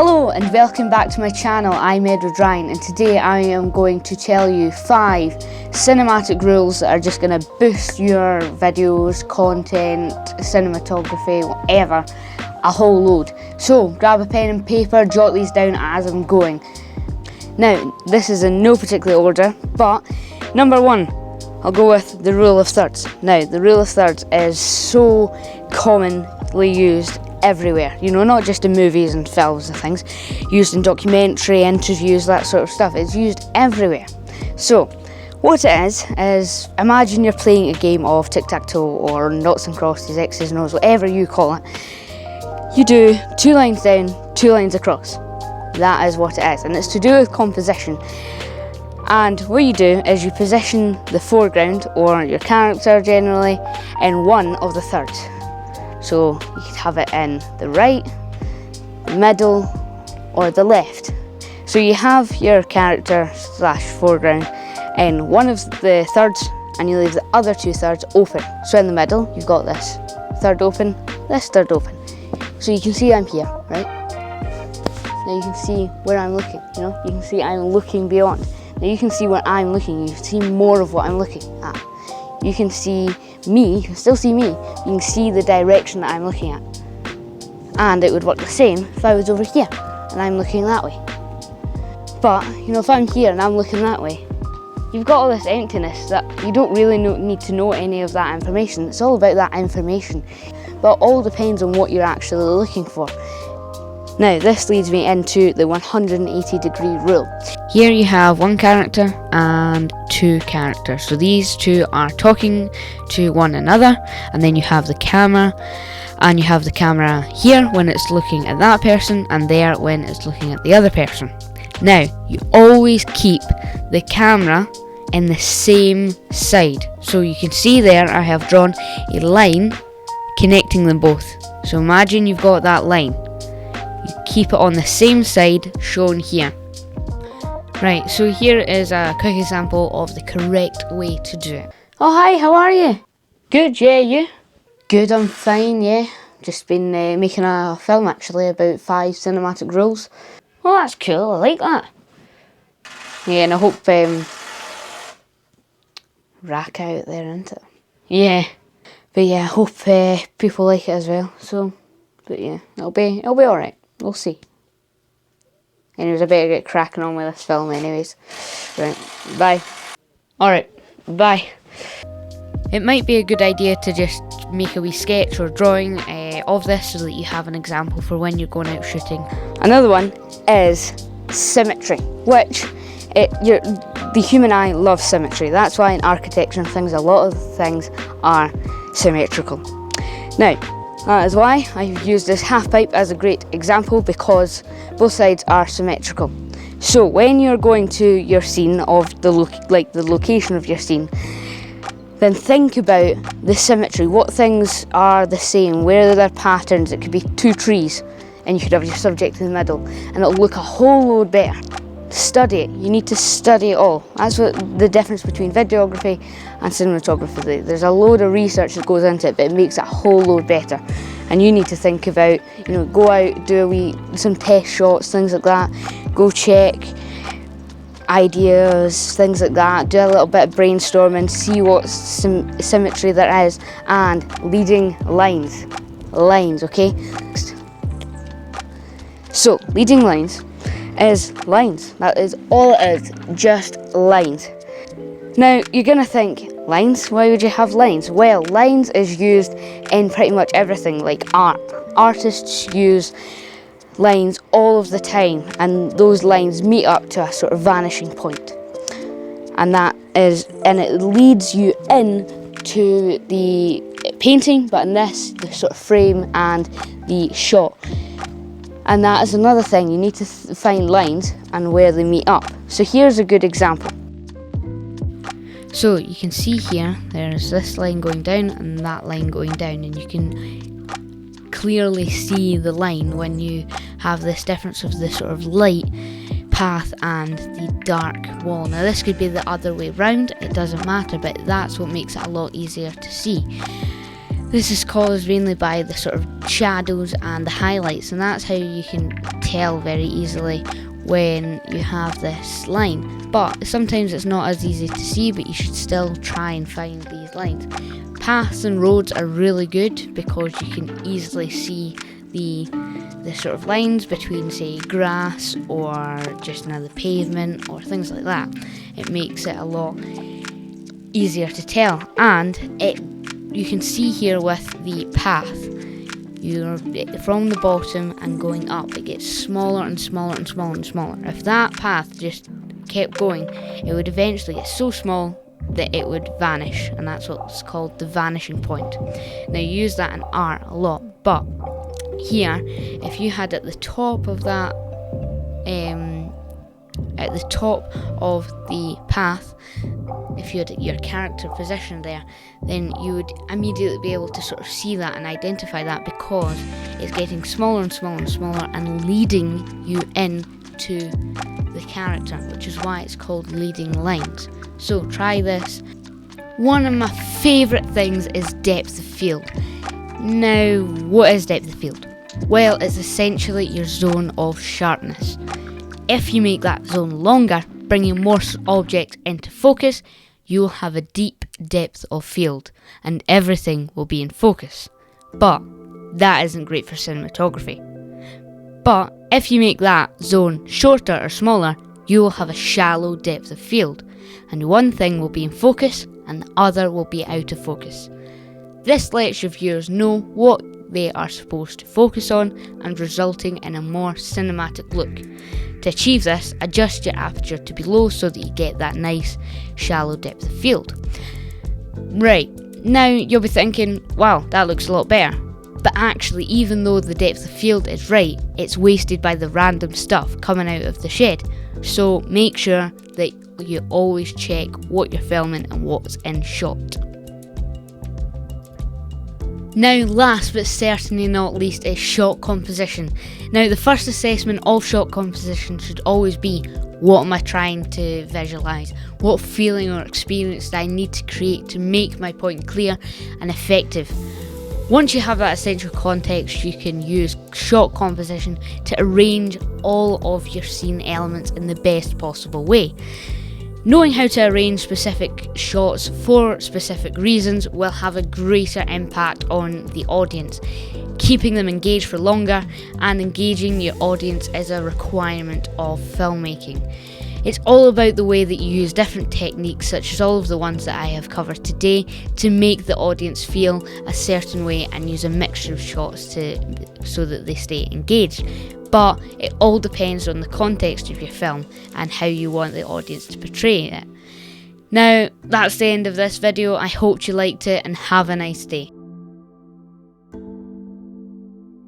Hello and welcome back to my channel. I'm Edward Ryan, and today I am going to tell you 5 cinematic rules that are just going to boost your videos, content, cinematography, whatever, a whole load. So grab a pen and paper, jot these down as I'm going. Now, this is in no particular order, but number 1, I'll go with the rule of thirds. Now, the rule of thirds is so commonly used everywhere, you know, not just in movies and films and things, used in documentary, interviews, that sort of stuff. It's used everywhere. So what it is imagine you're playing a game of tic-tac-toe or noughts and crosses, X's and O's, whatever you call it. You do 2 lines down, 2 lines across. That is what it is, and it's to do with composition. And what you do is you position the foreground, or your character generally, in one of the thirds. So you could have it in the right, the middle, or the left. So you have your character / foreground in one of the thirds, and you leave the other 2 thirds open. So in the middle, you've got this third open, this third open. So you can see I'm here, right? Now you can see where I'm looking, you know? You can see I'm looking beyond. Now you can see where I'm looking, you can see more of what I'm looking at. You can see me, you can still see me, you can see the direction that I'm looking at. And it would work the same if I was over here and I'm looking that way. But, you know, if I'm here and I'm looking that way, you've got all this emptiness that you don't really need to know any of that information. It's all about that information. But it all depends on what you're actually looking for. Now, this leads me into the 180-degree rule. Here you have one character and 2 characters. So these 2 are talking to one another, and then you have the camera, and you have the camera here when it's looking at that person, and there when it's looking at the other person. Now, you always keep the camera in the same side. So you can see there I have drawn a line connecting them both. So imagine you've got that line. You keep it on the same side shown here. Right, so here is a quick example of the correct way to do it. Oh hi, how are you? Good, yeah, you? Good, I'm fine, yeah. Just been making a film actually about 5 cinematic rules. Well, that's cool, I like that. Yeah, and I hope rack out there, isn't it? Yeah, but yeah, I hope people like it as well. So, but yeah, it'll be alright. We'll see. Anyways, I better get cracking on with this film anyways. Right, bye. Alright, bye. It might be a good idea to just make a wee sketch or drawing of this so that you have an example for when you're going out shooting. Another one is symmetry, which the human eye loves symmetry. That's why in architecture and things, a lot of things are symmetrical. Now, that is why I've used this half pipe as a great example, because both sides are symmetrical. So when you're going to your scene of the location of your scene, then think about the symmetry. What things are the same? Where are there patterns? It could be 2 trees and you could have your subject in the middle, and it'll look a whole load better. Study it. You need to study it all. That's what the difference between videography and cinematography. There's a load of research that goes into it, but it makes it a whole load better. And you need to think about, you know, go out, do some test shots, things like that. Go check ideas, things like that. Do a little bit of brainstorming, see what symmetry there is, and leading lines. Lines, okay? So, leading lines is lines. That is all it is, just lines. Now you're gonna think, lines? Why would you have lines? Well, lines is used in pretty much everything, like art. Artists use lines all of the time, and those lines meet up to a sort of vanishing point. And it leads you in to the painting, but in this, the sort of frame and the shot. And that is another thing, you need to find lines and where they meet up. So here's a good example. So you can see here, there's this line going down and that line going down, and you can clearly see the line when you have this difference of the sort of light path and the dark wall. Now this could be the other way round, it doesn't matter, but that's what makes it a lot easier to see. This is caused mainly by the sort of shadows and the highlights, and that's how you can tell very easily when you have this line. But sometimes it's not as easy to see, but you should still try and find these lines. Paths and roads are really good because you can easily see the sort of lines between, say, grass or just another pavement or things like that. It makes it a lot easier to tell, and you can see here with the path, you're from the bottom and going up, it gets smaller and smaller and smaller and smaller. If that path just kept going, it would eventually get so small that it would vanish, and that's what's called the vanishing point. Now, you use that in art a lot, but here, if you had at the top of that, at the top of the path, if you had your character positioned there, then you would immediately be able to sort of see that and identify that, because it's getting smaller and smaller and smaller and leading you into the character, which is why it's called leading lines. So try this. One of my favourite things is depth of field. Now, what is depth of field? Well, it's essentially your zone of sharpness. If you make that zone longer, bringing more objects into focus, you'll have a deep depth of field and everything will be in focus. But that isn't great for cinematography. But if you make that zone shorter or smaller, you will have a shallow depth of field, and one thing will be in focus and the other will be out of focus. This lets your viewers know what they are supposed to focus on, and resulting in a more cinematic look. To achieve this, adjust your aperture to be low so that you get that nice shallow depth of field. Right, now you'll be thinking, wow, that looks a lot better. But actually, even though the depth of field is right, it's wasted by the random stuff coming out of the shed. So make sure that you always check what you're filming and what's in shot. Now, last but certainly not least is shot composition. Now, the first assessment of shot composition should always be, what am I trying to visualise? What feeling or experience do I need to create to make my point clear and effective? Once you have that essential context, you can use shot composition to arrange all of your scene elements in the best possible way. Knowing how to arrange specific shots for specific reasons will have a greater impact on the audience, keeping them engaged for longer, and engaging your audience is a requirement of filmmaking. It's all about the way that you use different techniques, such as all of the ones that I have covered today, to make the audience feel a certain way and use a mixture of shots so that they stay engaged. But it all depends on the context of your film and how you want the audience to portray it. Now, that's the end of this video. I hope you liked it and have a nice day.